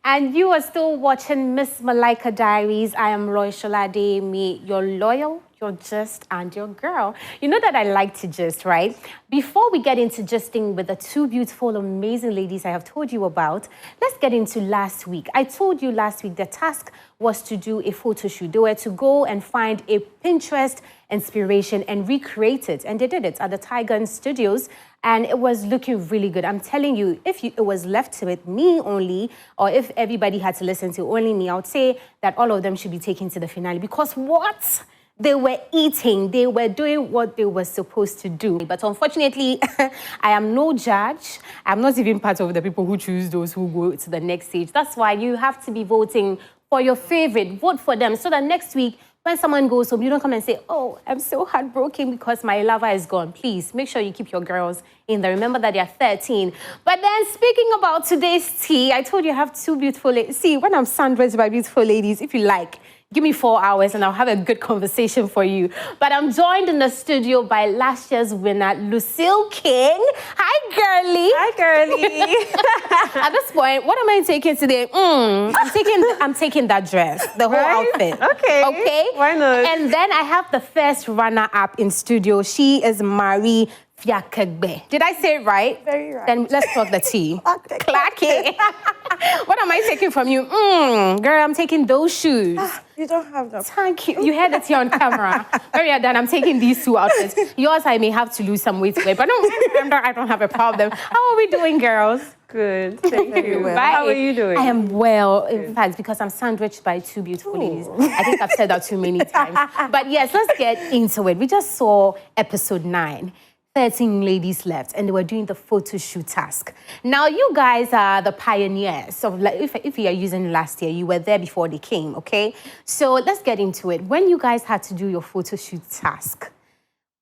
And you are still watching Miss Malaika Diaries. I am Roy Sholade, me, your loyal, your gist, and your girl. You know that I like to gist, right? Before we get into gisting with the two beautiful, amazing ladies I have told you about, let's get into last week. I told you last week the task was to do a photo shoot. They were to go and find a Pinterest inspiration and recreate it. And they did it at the Tiger Studios. And it was looking really good. I'm telling you, if it was left to it, me only, or if everybody had to listen to only me, I would say that all of them should be taken to the finale. Because what? They were eating. They were doing what they were supposed to do. But unfortunately, I am no judge. I'm not even part of the people who choose those who go to the next stage. That's why you have to be voting for your favorite. Vote for them so that next week, when someone goes home, you don't come and say, oh, I'm so heartbroken because my lover is gone. Please, make sure you keep your girls in there. Remember that they're 13. But then speaking about today's tea, I told you I have two beautiful ladies. See, when I'm sandwiched by beautiful ladies, if you like, give me 4 hours and I'll have a good conversation for you. But I'm joined in the studio by last year's winner, Lucille King. Hi, girlie. Hi, girlie. At this point, what am I taking today? I'm taking that dress, the whole outfit. Okay. Okay? Why not? And then I have the first runner-up in studio. She is Marie Fiakegbe. Did I say it right? Very right. Then let's talk the tea. Clack it. What am I taking from you? Girl, I'm taking those shoes. You don't have them. Thank you. You heard it here on camera. When you're done, I'm taking these two outfits. Yours, I may have to lose some weight today, but I don't have a problem. How are we doing, girls? Good. Thank you. Well. How are you doing? I am well, in fact, because I'm sandwiched by two beautiful ladies. I think I've said that too many times. But yes, let's get into it. We just saw episode 9. 13 ladies left, and they were doing the photo shoot task. Now, you guys are the pioneers. So, like, if you are using last year, you were there before they came, okay? So let's get into it. When you guys had to do your photo shoot task,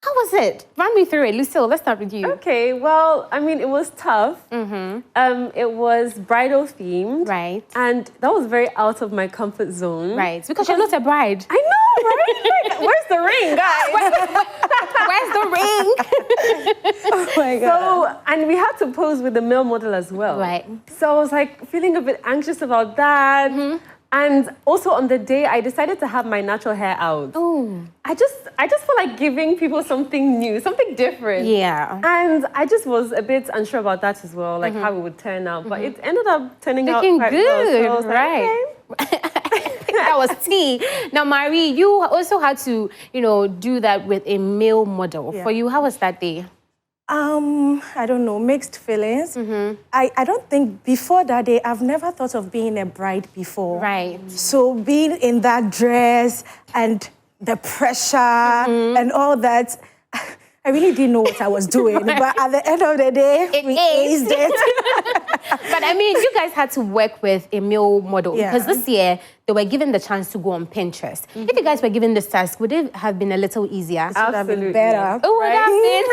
how was it? Run me through it. Lucille, let's start with you. Okay, well, I mean, it was tough. It was bridal themed. Right. And that was very out of my comfort zone. Right, because you're not a bride. I know, right? Like, where's the ring, guys? Where's the ring? Oh my God. So, and we had to pose with the male model as well. Right. So I was like feeling a bit anxious about that. And also on the day, I decided to have my natural hair out. Oh. I just feel like giving people something new, something different. Yeah. And I just was a bit unsure about that as well, like how it would turn out. But it ended up turning out Looking quite good, well. So I was right? Like, okay. That was tea. Now, Marie, you also had to, do that with a male model. Yeah. For you, how was that day? I don't know, mixed feelings. I don't think before that day, I've never thought of being a bride before. Right. So being in that dress and the pressure and all that, I really didn't know what I was doing. But at the end of the day, we aced it. But I mean, you guys had to work with a male model because this year they were given the chance to go on Pinterest. If you guys were given this task, would it have been a little easier? Absolutely. Better. Oh, would have been.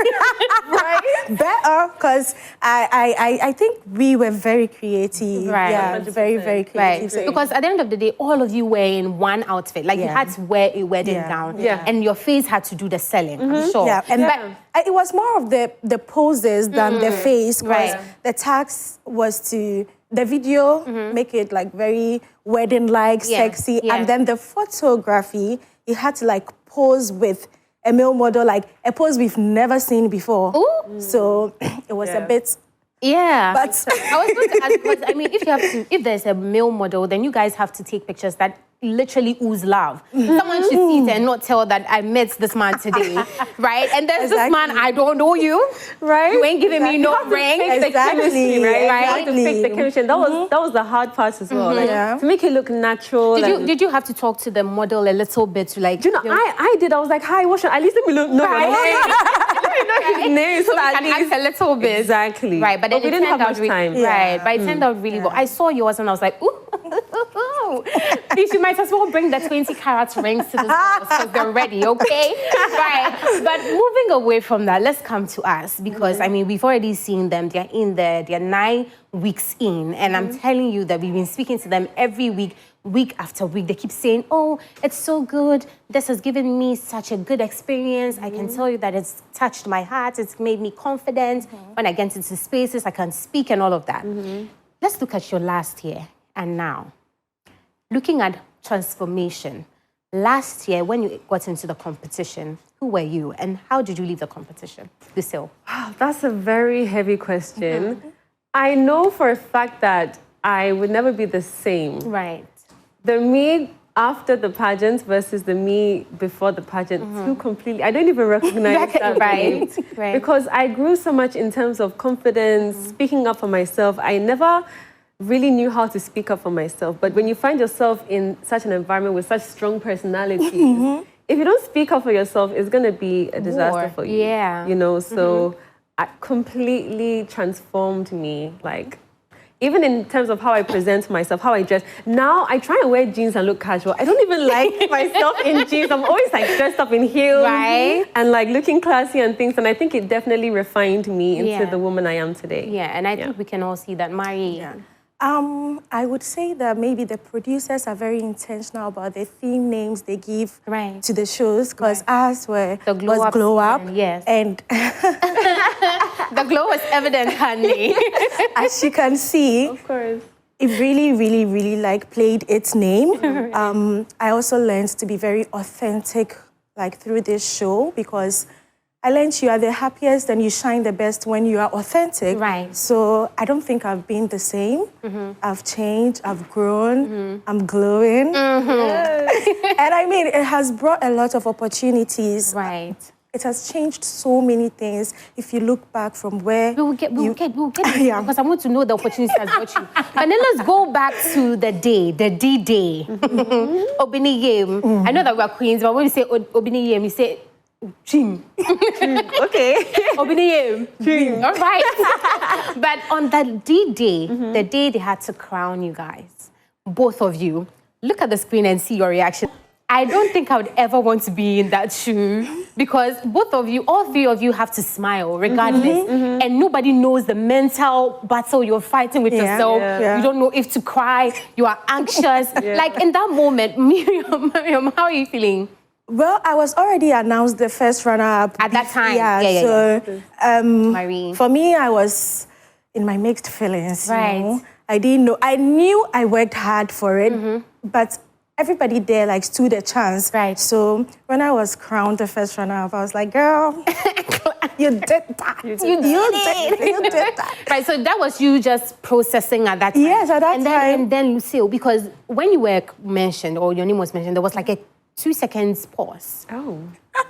Right? Better, because I think we were very creative. Right. Yeah, very, very creative. Right. Because at the end of the day, all of you were in one outfit. Like you had to wear a wedding gown. Yeah. And your face had to do the selling, I'm sure. Yeah, and it was more of the poses than the face, because the task was to the video make it like very wedding-like, sexy, and then the photography, you had to like pose with a male model, like a pose we've never seen before. Ooh. So it was a bit. Yeah, But I was going to ask, because I mean, if there's a male model, then you guys have to take pictures that literally ooze love. Someone should see it and not tell that I met this man today, right? And there's this man, I don't know you, right? You ain't giving me no ring. Exactly, right? right? You have to fake the chemistry. And that was the hard part as well. Like, to make it look natural. Did you have to talk to the model a little bit to like? Do you know, I did. I was like, hi, what's your, at least let me know your name. Let me know his name. So that we can ask a little bit. Exactly. Right, but then we didn't have much time. Right, but it turned out really well. I saw yours and I was like, ooh. Please, you might as well bring the 20 carat rings to this house because they're ready, okay? Right. But moving away from that, let's come to us because, I mean, we've already seen them. They're in there. They're 9 weeks in. And I'm telling you that we've been speaking to them every week, week after week. They keep saying, oh, it's so good. This has given me such a good experience. I can tell you that it's touched my heart. It's made me confident. When I get into spaces, I can speak and all of that. Let's look at your last year. and now. Looking at transformation, last year when you got into the competition, who were you and how did you leave the competition? Lucille. Wow, that's a very heavy question. I know for a fact that I would never be the same. Right. The me after the pageant versus the me before the pageant, two completely, I don't even recognize that. Right. Because I grew so much in terms of confidence, speaking up for myself. I never really knew how to speak up for myself. But when you find yourself in such an environment with such strong personalities, if you don't speak up for yourself, it's going to be a disaster for you. Yeah. You know, so it completely transformed me. Like, even in terms of how I present myself, how I dress. Now I try and wear jeans and look casual. I don't even like myself in jeans. I'm always like dressed up in heels and like looking classy and things. And I think it definitely refined me into the woman I am today. Yeah, and I think we can all see that. Mari. I would say that maybe the producers are very intentional about the theme names they give to the shows, because ours was Glow Up. Yes. And the glow was evident, honey. as you can see, of course, it really, really, really like played its name. I also learned to be very authentic like through this show, because I learned you are the happiest and you shine the best when you are authentic. Right. So I don't think I've been the same. I've changed, I've grown, I'm glowing. And I mean, it has brought a lot of opportunities. Right. It has changed so many things. If you look back from where we will get because I want to know the opportunities that brought you. But then let's go back to the D-Day. Obini Yem. I know that we're queens, but when we say Obini Yem, we say Jim. Okay. Obini Yem. All right. But on that D-Day, the day they had to crown you guys, both of you, look at the screen and see your reaction. I don't think I would ever want to be in that shoe, because both of you, all three of you have to smile regardless. And nobody knows the mental battle you're fighting with yourself. You don't know if to cry, you are anxious. Like in that moment, Miriam, how are you feeling? Well, I was already announced the first runner-up. At that time? So, for me, I was in my mixed feelings. Right. You know? I didn't know. I knew I worked hard for it, but everybody there like stood a chance. Right. So when I was crowned the first runner-up, I was like, girl, you did that. You did that. Right, so that was you just processing at that time. Yes, at that time. And then Lucille, because when you were mentioned, or your name was mentioned, there was like a 2 seconds pause. Oh.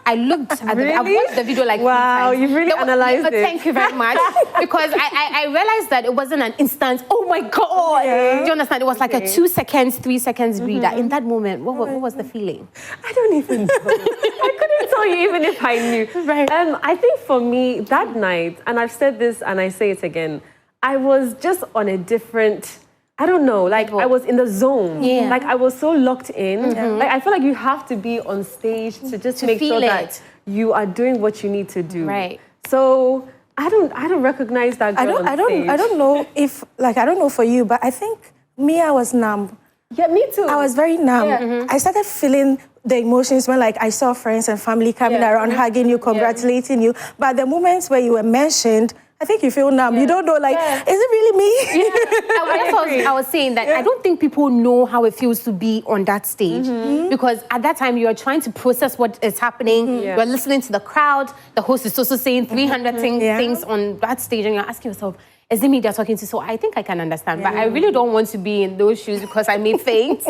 I looked at I watched the video like 3 times. You've really analyzed it. Thank you very much. Because I realized that it wasn't an instant, oh my God. Do you understand? It was like a 2 seconds, 3 seconds breather. In that moment, what was the feeling? I don't even know. I couldn't tell you even if I knew. Right. I think for me, that night, and I've said this and I say it again, I was just on a different... I don't know, like I was in the zone. Like I was so locked in. Like I feel like you have to be on stage to just make sure that you are doing what you need to do. Right. So I don't recognize that girl on stage. I don't know if, like, I don't know for you, but I think me, I was numb. Yeah, me too. I was very numb. I started feeling the emotions when like I saw friends and family coming around, hugging you, congratulating you. But the moments where you were mentioned, I think you feel numb. You don't know, like, is it really me? I was saying that I don't think people know how it feels to be on that stage. Because at that time, you are trying to process what is happening. You're listening to the crowd. The host is also saying 300 things on that stage. And you're asking yourself, is it me they're talking to? So I think I can understand. But I really don't want to be in those shoes because I may faint.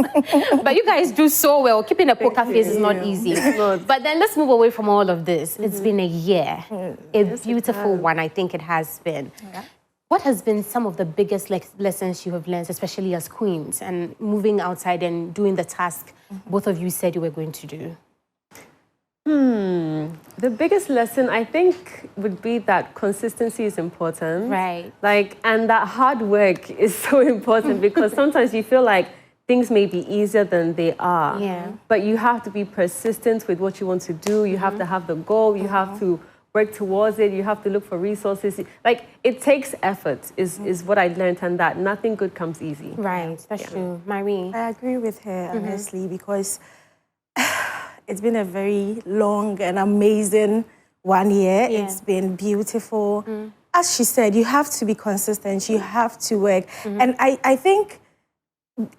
But you guys do so well. Keeping a poker face is not easy. But then let's move away from all of this. It's been a year. A beautiful one, I think it has been. What has been some of the biggest lessons you have learned, especially as queens, and moving outside and doing the task both of you said you were going to do? The biggest lesson, I think, would be that consistency is important. Right. Like, and that hard work is so important because sometimes you feel like things may be easier than they are. Yeah. But you have to be persistent with what you want to do. You have to have the goal. You have to work towards it. You have to look for resources. Like, it takes effort is what I learned, and that nothing good comes easy. Right, that's true. Mari? I agree with her, honestly, because it's been a very long and amazing 1 year. It's been beautiful. As she said, you have to be consistent. You have to work. And I think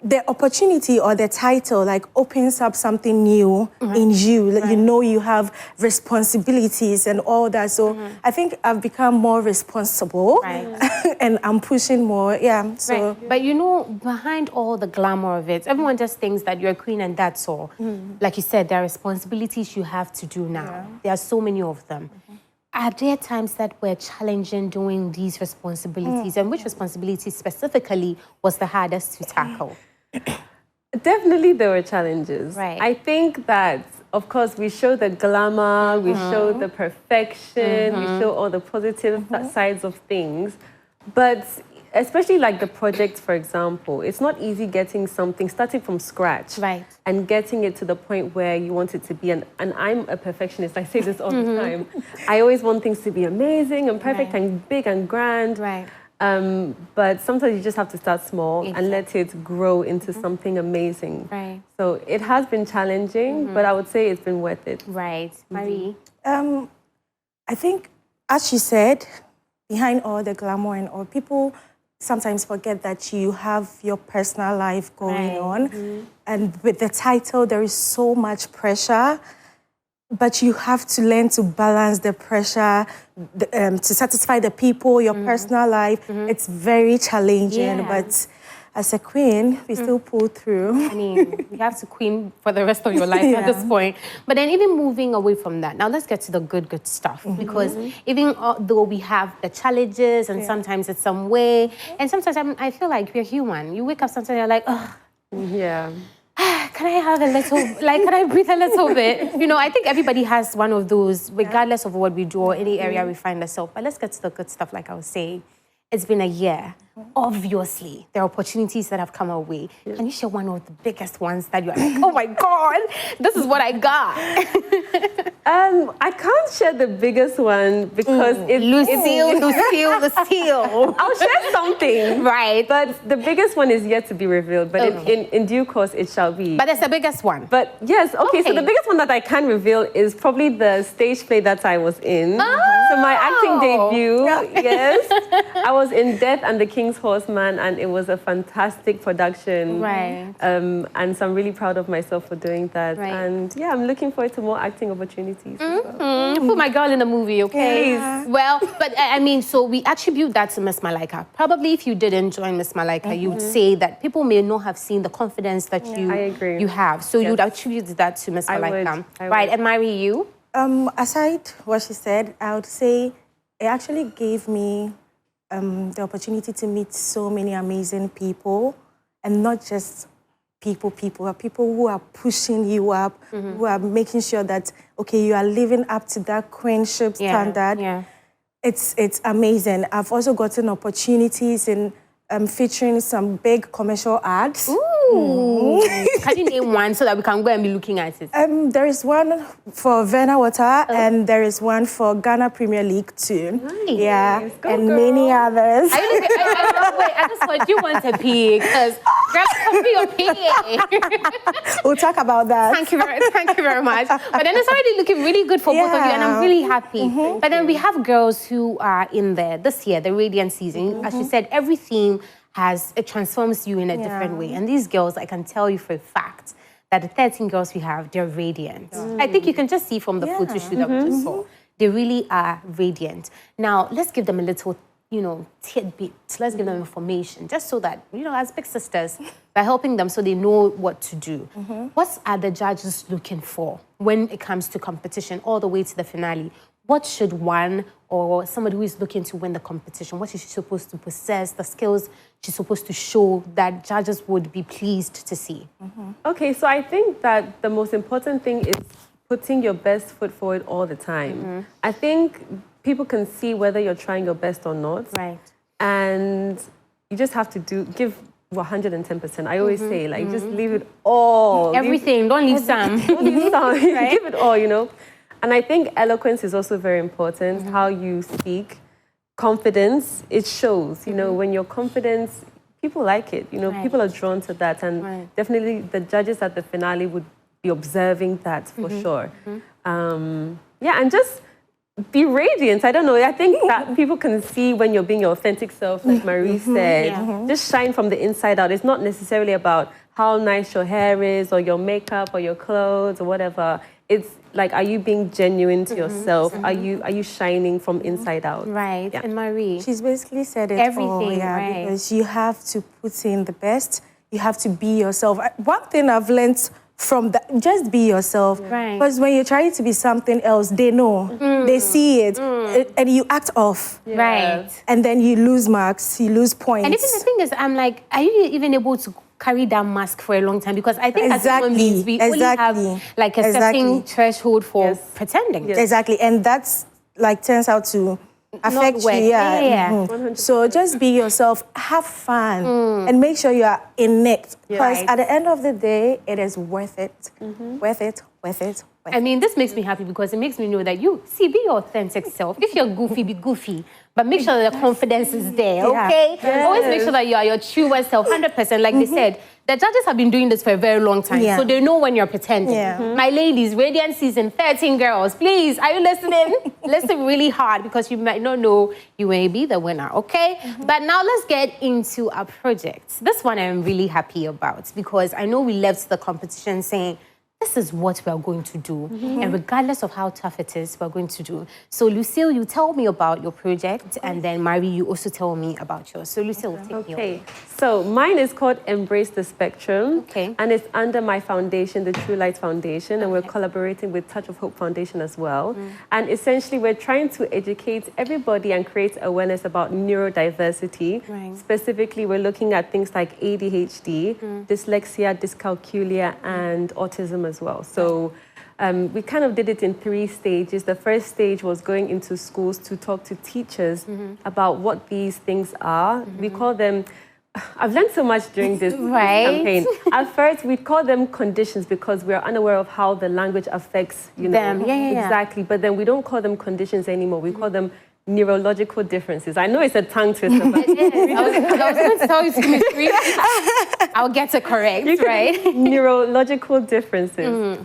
the opportunity or the title like opens up something new in you. You know, you have responsibilities and all that. So I think I've become more responsible and I'm pushing more. Yeah. So, but you know, behind all the glamour of it, everyone just thinks that you're a queen and that's all. Like you said, there are responsibilities you have to do now. Yeah. There are so many of them. Are there times that were challenging doing these responsibilities? And which responsibilities specifically was the hardest to tackle? Definitely there were challenges. Right. I think that, of course, we show the glamour, we show the perfection, we show all the positive sides of things. But especially like the project, for example, it's not easy getting something, starting from scratch. Right. And getting it to the point where you want it to be. And I'm a perfectionist. I say this all the time. I always want things to be amazing and perfect and big and grand. Right. But sometimes you just have to start small and let it grow into something amazing. Right. So it has been challenging, but I would say it's been worth it. Right. Marie? I think, as she said, behind all the glamour and all, people sometimes forget that you have your personal life going on. And with the title, there is so much pressure, but you have to learn to balance the pressure to satisfy the people, your personal life. It's very challenging, but as a queen, we still pull through. I mean, you have to queen for the rest of your life at this point. But then even moving away from that, now let's get to the good stuff. Because even though we have the challenges and sometimes it's some way, and sometimes I feel like we're human. You wake up sometimes you're like, ugh. Yeah. Can I have a little, like, can I breathe a little bit? You know, I think everybody has one of those, regardless of what we do or any area we find ourselves. But let's get to the good stuff, like I was saying. It's been a year. Obviously, there are opportunities that have come our way. Can you share one of the biggest ones that you're like, oh my God, this is what I got? I can't share the biggest one because it's... Lucille. I'll share something. Right. But the biggest one is yet to be revealed. But in due course, it shall be. But it's the biggest one. But yes, okay, so the biggest one that I can reveal is probably the stage play that I was in. So my acting debut, yes. I was in Death and the King's Horseman, and it was a fantastic production. Right. And so I'm really proud of myself for doing that. Right. And yeah, I'm looking forward to more acting opportunities. As well. Put my girl in the movie, okay? Please. Well, but I mean, so we attribute that to Miss Malaika. Probably if you didn't join Miss Malaika, you would say that people may not have seen the confidence that you have. So you would attribute that to Miss Malaika. I right, would. and Marie, you? Aside what she said, I would say it actually gave me the opportunity to meet so many amazing people, and not just people who are pushing you up, who are making sure that, okay, you are living up to that queenship standard. Yeah. It's amazing. I've also gotten opportunities in featuring some big commercial ads. Ooh. Can you name one so that we can go and be looking at it? There is one for Verna Water, and there is one for Ghana Premier League too. Nice. Yeah, Go, and girl. many others. I just thought you want to pee, because grab your PA. We'll talk about that. Thank you very much. But then it's already looking really good for both of you, and I'm really happy. But then we have girls who are in there this year, the Radiant season. As you said, every theme it transforms you in a different way. And these girls, I can tell you for a fact that the 13 girls we have, they're radiant. I think you can just see from the photo shoot that we just saw. They really are radiant. Now, let's give them a little, tidbits. Let's give them information, just so that, as big sisters, we're helping them so they know what to do. What are the judges looking for when it comes to competition all the way to the finale? What should one or somebody who is looking to win the competition, what is she supposed to possess, the skills she's supposed to show that judges would be pleased to see? Okay, so I think that the most important thing is putting your best foot forward all the time. I think people can see whether you're trying your best or not. Right. And you just have to give 110%. I always say, just leave it all. Everything, don't leave some. Don't leave some. Give it all, And I think eloquence is also very important, how you speak. Confidence, it shows. When you're confident, people like it. People are drawn to that. And definitely the judges at the finale would be observing that for sure. And just be radiant. I don't know. I think that people can see when you're being your authentic self, like Marie said. Just shine from the inside out. It's not necessarily about how nice your hair is or your makeup or your clothes or whatever. It's like, are you being genuine to yourself? Are you shining from inside out? Right. Yeah. And Marie? She's basically said it Everything, all. Yeah, right. because you have to put in the best. You have to be yourself. One thing I've learned from that, just be yourself. Right. Because when you're trying to be something else, they know. They see it. And you act off. Right. And then you lose marks, you lose points. And even the thing is, I'm like, are you even able to carry that mask for a long time? Because I think as human beings, we only have like a certain threshold for pretending. Exactly. And that's like turns out to affect you. Yeah. So just be yourself, have fun, and make sure you are in it. Because at the end of the day, it is worth it. Worth it, worth it. I mean, this makes me happy because it makes me know that be your authentic self. If you're goofy, be goofy. But make sure that the confidence is there, okay? Always make sure that you are your truest self, 100%. Like they said, the judges have been doing this for a very long time, so they know when you're pretending. My ladies, Radiant Season, 13 girls, please, are you listening? Listen really hard because you might not know you may be the winner, okay? But now let's get into our project. This one I'm really happy about because I know we left the competition saying, this is what we are going to do. And regardless of how tough it is, we're going to do. So, Lucille, you tell me about your project, and then, Marie, you also tell me about yours. So, Lucille, take me away. So, mine is called Embrace the Spectrum. Okay. And it's under my foundation, the True Light Foundation, and we're collaborating with Touch of Hope Foundation as well. And essentially, we're trying to educate everybody and create awareness about neurodiversity. Specifically, we're looking at things like ADHD, dyslexia, dyscalculia, and autism as well. So we kind of did it in 3 stages. The first stage was going into schools to talk to teachers about what these things are. We call them, I've learned so much during this campaign. At first, we call them conditions because we're unaware of how the language affects, them. Exactly. But then we don't call them conditions anymore. We call them neurological differences. I know it's a tongue twister, but it is. I was going to tell you to I'll get it correct, right? Neurological differences.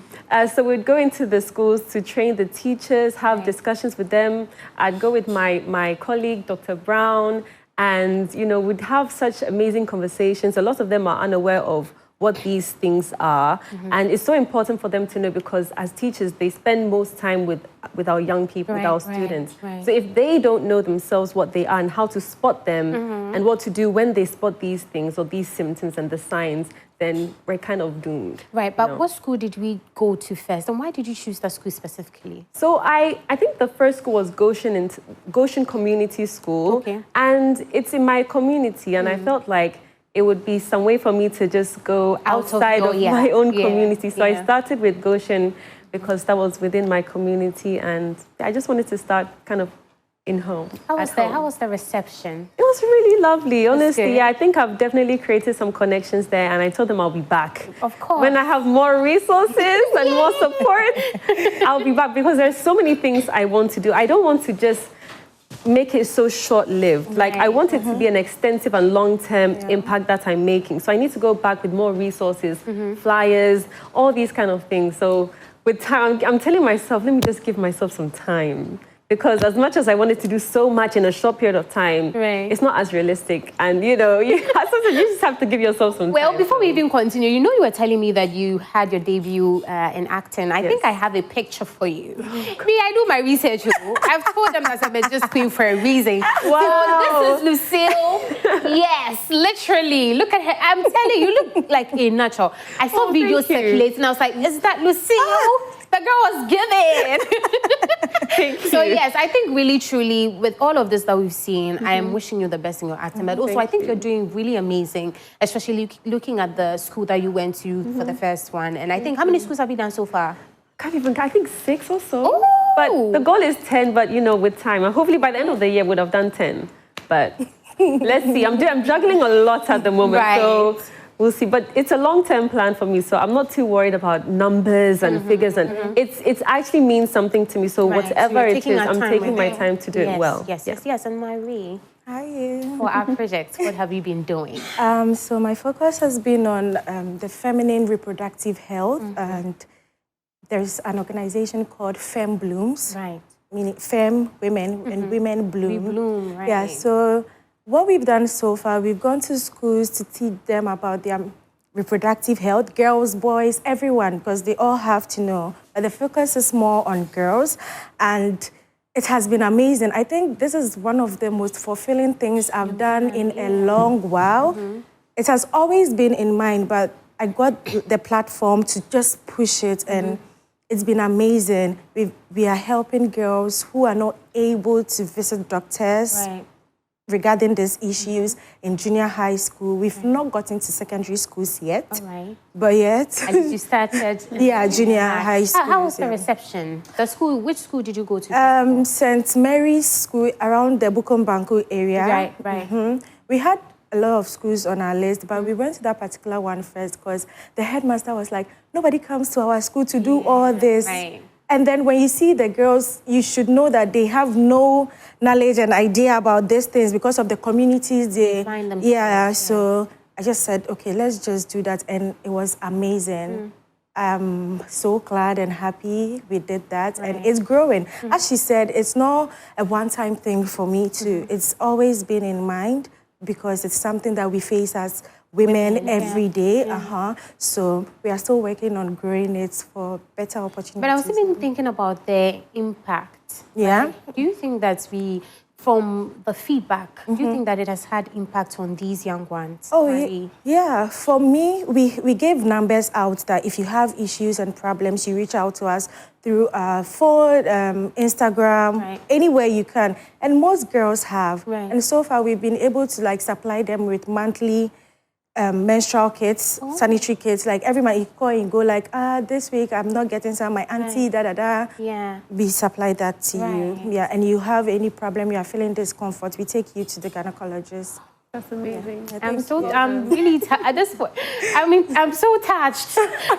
So we'd go into the schools to train the teachers, have discussions with them. I'd go with my colleague, Dr. Brown, and, we'd have such amazing conversations. A lot of them are unaware of what these things are. And it's so important for them to know because as teachers, they spend most time with our young people, with our students. So if they don't know themselves what they are and how to spot them and what to do when they spot these things or these symptoms and the signs, then we're kind of doomed. Right, but what school did we go to first? And why did you choose that school specifically? So I think the first school was Goshen Community School. And it's in my community. And I felt like it would be some way for me to just go outside of my own community. So I started with Goshen because that was within my community. And I just wanted to start kind of in home. How was the reception? It was really lovely, honestly. I think I've definitely created some connections there, and I told them I'll be back. Of course. When I have more resources and more support, I'll be back because there's so many things I want to do. I don't want to just make it so short-lived. Like, I want it to be an extensive and long-term impact that I'm making. So I need to go back with more resources, flyers, all these kind of things. So with time, I'm telling myself, let me just give myself some time. Because as much as I wanted to do so much in a short period of time, it's not as realistic. And, you just have to give yourself some time. Well, before we even continue, you were telling me that you had your debut in acting. I think I have a picture for you. Me, I do my research. I've told them that I'm a just queen for a reason. Wow. So this is Lucille. Yes, literally. Look at her. I'm telling you, you look like a natural. I saw videos circulating. I was like, is that Lucille? The girl was giving. Thank you. So yes, I think really, truly, with all of this that we've seen, I am wishing you the best in your acting. But also, I think you're doing really amazing, especially looking at the school that you went to for the first one. And I think, how many schools have you done so far? I think 6 or so. But the goal is 10, but, with time. And hopefully by the end of the year, would have done 10. But let's see. I'm juggling a lot at the moment. So we'll see. But it's a long-term plan for me, so I'm not too worried about numbers and figures. And it's actually means something to me. So whatever it is, I'm taking my time to do it well. Yes. And Marie, Hi. for our project, what have you been doing? So my focus has been on the feminine reproductive health, and there's an organization called Fem Blooms. meaning femme women, and women bloom. We bloom, right. Yeah, so what we've done so far, we've gone to schools to teach them about their reproductive health, girls, boys, everyone, because they all have to know. But the focus is more on girls, and it has been amazing. I think this is one of the most fulfilling things I've done in a long while. It has always been in mind, but I got the platform to just push it, and it's been amazing. We are helping girls who are not able to visit doctors regarding these issues in junior high school. We've not gotten to secondary schools yet, but yet. And you started? Junior high school. How was the reception? The school, which school did you go to? St. Mary's School around the Bukombanku area. Right. We had a lot of schools on our list, but we went to that particular one first because the headmaster was like, nobody comes to our school to do all this. Right. And then when you see the girls, you should know that they have no knowledge and idea about these things because of the communities they find them. So I just said, okay, let's just do that. And it was amazing. I'm so glad and happy we did that. And it's growing. As she said, it's not a one-time thing for me too. It's always been in mind because it's something that we face as women every day. So we are still working on growing it for better opportunities. But I was even thinking about the impact. Yeah. Right? Do you think that from the feedback, do you think that it has had impact on these young ones? Yeah. For me, we gave numbers out that if you have issues and problems, you reach out to us through phone, Instagram, anywhere you can. And most girls have. And so far, we've been able to supply them with monthly menstrual kits, sanitary kits. Like every month you call and go this week I'm not getting some, my auntie, Yeah. We supply that to you. Yeah, and you have any problem, you are feeling discomfort, we take you to the gynecologist. That's amazing. Yeah. I'm really, at this point, I'm so touched.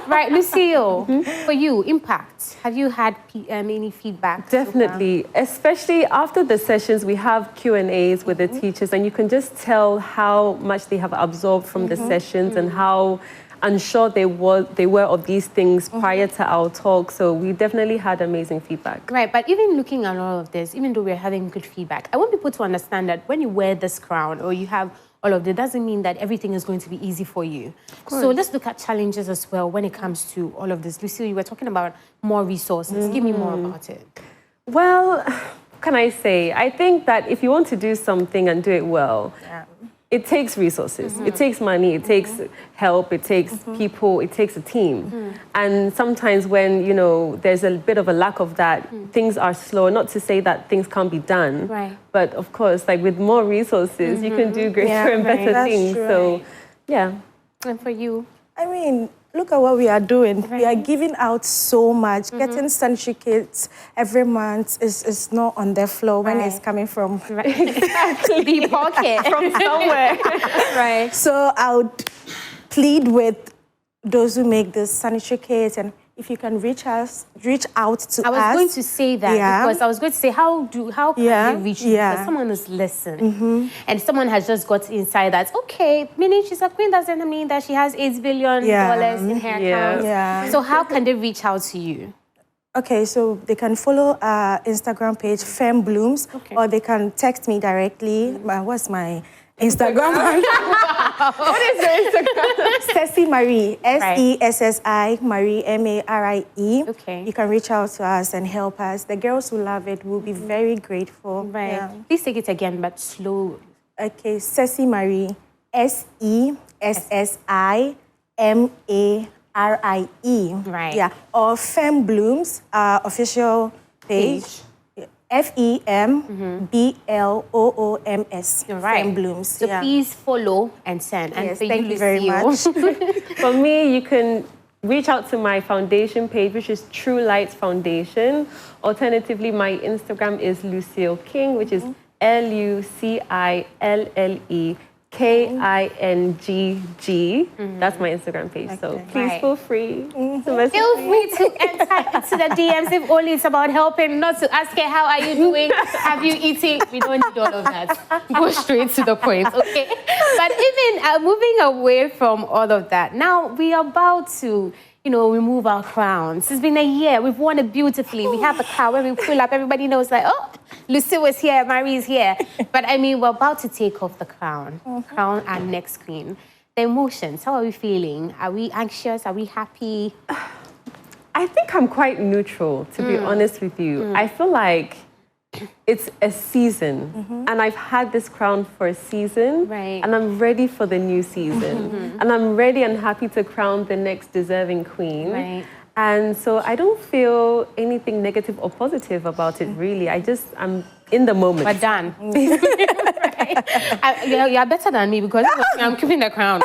Right, Lucille, for you, impact. Have you had any feedback? Definitely, especially after the sessions, we have Q&As with the teachers, and you can just tell how much they have absorbed from the sessions and how unsure they were of these things prior to our talk. So we definitely had amazing feedback. Right, but even looking at all of this, even though we're having good feedback, I want people to understand that when you wear this crown or you have all of this, doesn't mean that everything is going to be easy for you. So let's look at challenges as well when it comes to all of this. Lucille, you were talking about more resources. Give me more about it. Well, what can I say? I think that if you want to do something and do it well, it takes resources, it takes money, it takes help, it takes people, it takes a team. And sometimes when, there's a bit of a lack of that, things are slow. Not to say that things can't be done, but of course, with more resources, you can do greater and better things. True. So, yeah. And for you? I mean, look at what we are doing. We are giving out so much. Getting sanitary kits every month is not on the floor when it's coming from The pocket. From somewhere. Right. So I would plead with those who make the sanitary kits, and if you can reach out to us. I was going to say that because I was going to say, how can they reach you? Because someone is listening. And someone has just got inside that, okay, meaning she's a queen, doesn't mean that she has $8 billion in her account. So how can they reach out to you? Okay, so they can follow our Instagram page, Femme Blooms, or they can text me directly. What's my Instagram? What is your Instagram? Sessi Marie, SESSI, Marie, MARIE. Okay. You can reach out to us and help us. The girls who love it will be very grateful. Right. Yeah. Please take it again, but slow. Okay, Sessi Marie, SESSIMARIE. Right. Yeah. Or Femme Blooms, our official page. FEMBLOOMS. Femme Blooms. So please follow and send. And Yes, for thank you, you very much. For me, you can reach out to my foundation page, which is True Lights Foundation. Alternatively, my Instagram is Lucille King, which is LUCILLEKINGG. That's my Instagram page. So please feel free to message Feel me. free to enter into the DMs if only it's about helping, not to ask her, how are you doing? Have you eaten? We don't need all of that. Go straight to the point, okay? But even moving away from all of that, now we are about to, remove our crowns. It's been a year. We've worn it beautifully. We have the car where we pull up. Everybody knows like, oh, Lucille is here, Marie is here. But I mean, we're about to take off the crown. Crown our next queen. The emotions, how are we feeling? Are we anxious? Are we happy? I think I'm quite neutral, to be honest with you. I feel like it's a season, and I've had this crown for a season, and I'm ready for the new season. And I'm ready and happy to crown the next deserving queen. And so I don't feel anything negative or positive about it, really. I'm in the moment. We're done. You're better than me because I'm keeping the crown.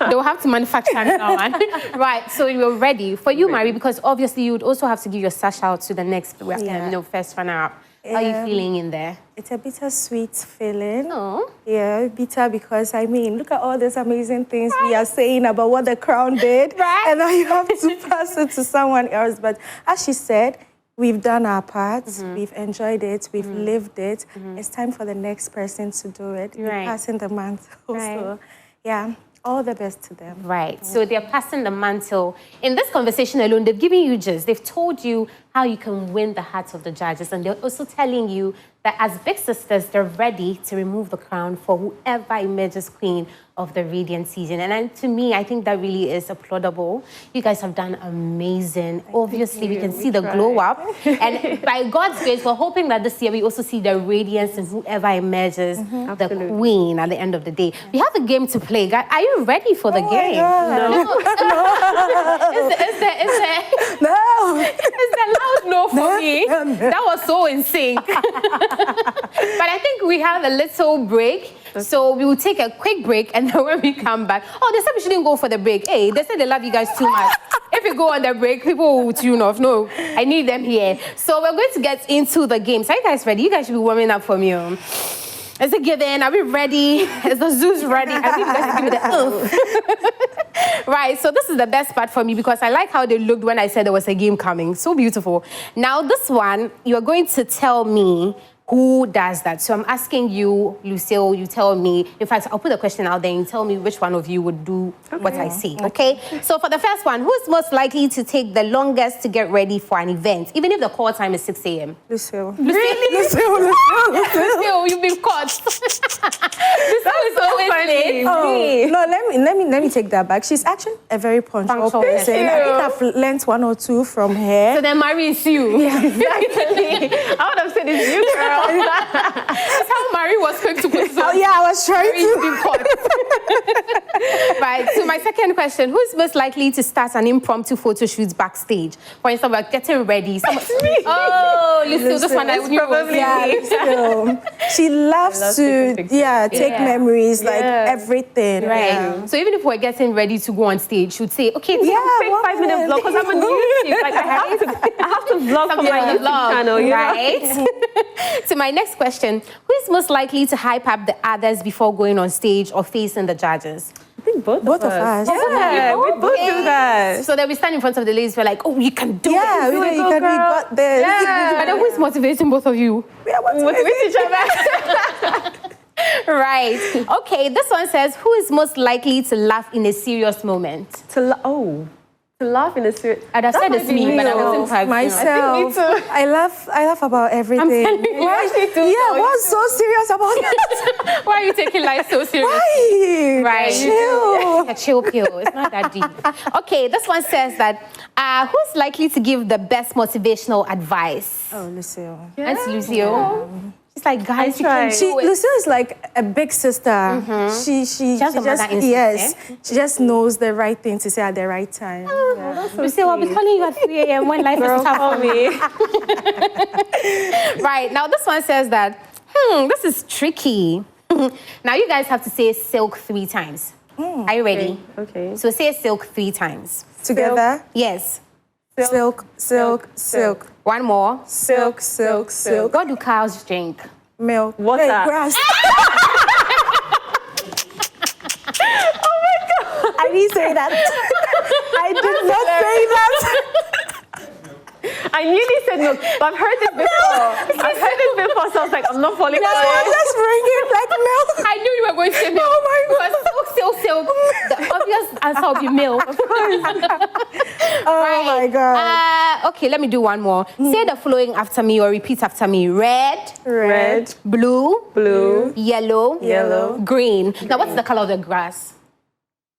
They'll have to manufacture another one. Right, so you're ready. For you, Marie, because obviously you would also have to give your sash out to the next first runner-up. How are you feeling in there? It's a bittersweet feeling. Oh. Yeah, bitter because, I mean, look at all these amazing things we are saying about what the crown did. And now you have to pass it to someone else. But as she said, we've done our part. We've enjoyed it. We've lived it. It's time for the next person to do it. We're passing the mantle. So, yeah. All the best to them. Right. So they're passing the mantle. In this conversation alone, they've given you they've told you how you can win the hearts of the judges. And they're also telling you that as big sisters, they're ready to remove the crown for whoever emerges queen of the Radiant season. And to me, I think that really is applaudable. You guys have done amazing. Obviously, we can see the glow up. And by God's grace, we're hoping that this year we also see the radiance in whoever emerges the queen at the end of the day. We have a game to play. Guys, are you ready for the game? No. Is there loud no for me? That was so in sync. But I think we have a little break. So we will take a quick break, and then when we come back, they said we shouldn't go for the break. Hey, they said they love you guys too much. If we go on the break, people will tune off. No, I need them here. So we're going to get into the game. So are you guys ready? You guys should be warming up for me. Is it given? Are we ready? Is the Zeus ready? I think you guys should give me the Right, so this is the best part for me because I like how they looked when I said there was a game coming. So beautiful. Now this one, you're going to tell me who does that. So I'm asking you, Lucille, you tell me. In fact, I'll put the question out there and you tell me which one of you would do what I see, okay? So for the first one, who's most likely to take the longest to get ready for an event, even if the call time is 6 a.m.? Lucille. Really? Lucille, you've been caught. Lucille is always late. Oh, no, let me take that back. She's actually a very punctual person. I think I've learned one or two from her. So then Marie is you. Yeah, Exactly. I would have said it's you, girl. That's how Marie was quick to put Oh, yeah, I was trying Marie's been caught. Right, so my second question, who's most likely to start an impromptu photo shoot backstage? For instance, we're getting ready. Oh, Lucille, this one I knew probably. Yeah, she loves to take memories, like everything. Right. Yeah. So even if we're getting ready to go on stage, she'd say, okay, Quick 5-minute vlog because I'm on YouTube. Like I have to vlog for my YouTube channel, right? So my next question, who is most likely to hype up the others before going on stage or facing the judges? I think both of us. Yeah, we both do that. So then we stand in front of the ladies, we're like, oh, you can do it. Yeah, we got this. Yeah. But then who is motivating both of you? We are motivating each other. Right. Okay, this one says, who is most likely to laugh in a serious moment? To laugh in a serious... I'd have said it's me, but I wasn't typing. Myself. I think me too. I laugh about everything. What's so serious about that? Why are you taking life so seriously? Why? Right. Chill. A chill pill. It's not that deep. Okay, this one says that who's likely to give the best motivational advice? Oh, Lucille. Yeah. That's Lucille. She's like, guys, you can do it. Lucille is like a big sister. She just knows the right thing to say at the right time. Lucille, I'll be calling you at 3 a.m. when life is tough for me. Right, now this one says that, this is tricky. Now you guys have to say silk 3 times. Are you ready? Okay. So say silk 3 times. Together? Yes. Silk, silk, silk. One more. Silk, silk, silk. What do cows drink? Milk. Water. Hey, grass. Oh my God. I didn't say that. I did not say that. I nearly said milk, but I've heard this before. I've heard this before, so I was like, I'm not falling for it. Just bring it like milk. I knew you were going to say milk. Oh my God. Because silk. The obvious answer will be milk. Oh my God. Okay, let me do one more. Say the following after me or repeat after me. Red. Red. Blue. Blue. Yellow. Yellow. Green. Now, what's the color of the grass?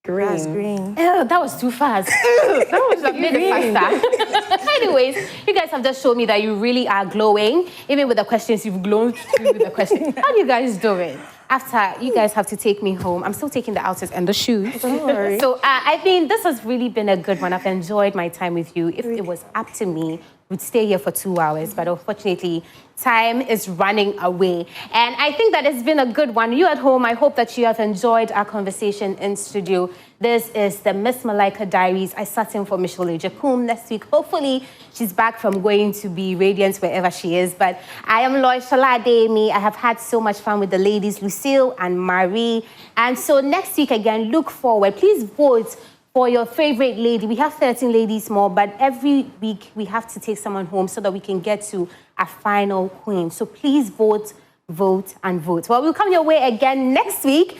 Green. That's green. Ew, that was too fast. That was like made it faster. Anyways, you guys have just shown me that you really are glowing. Even with the questions, you've glowed through with the questions. How do you guys do it? After, you guys have to take me home. I'm still taking the outfits and the shoes. Don't worry. So, I mean, this has really been a good one. I've enjoyed my time with you. If it was up to me, we'd stay here for 2 hours. But unfortunately, time is running away. And I think that it's been a good one. You at home, I hope that you have enjoyed our conversation in studio. This is the Miss Malaika Diaries. I sat in for Michelle Ejekum next week. Hopefully, she's back from going to be radiant wherever she is. But I am Loishala Ademi. I have had so much fun with the ladies, Lucille and Marie. And so next week, again, look forward. Please vote for your favorite lady. We have 13 ladies more, but every week we have to take someone home so that we can get to a final queen. So please vote, vote, and vote. Well, we'll come your way again next week.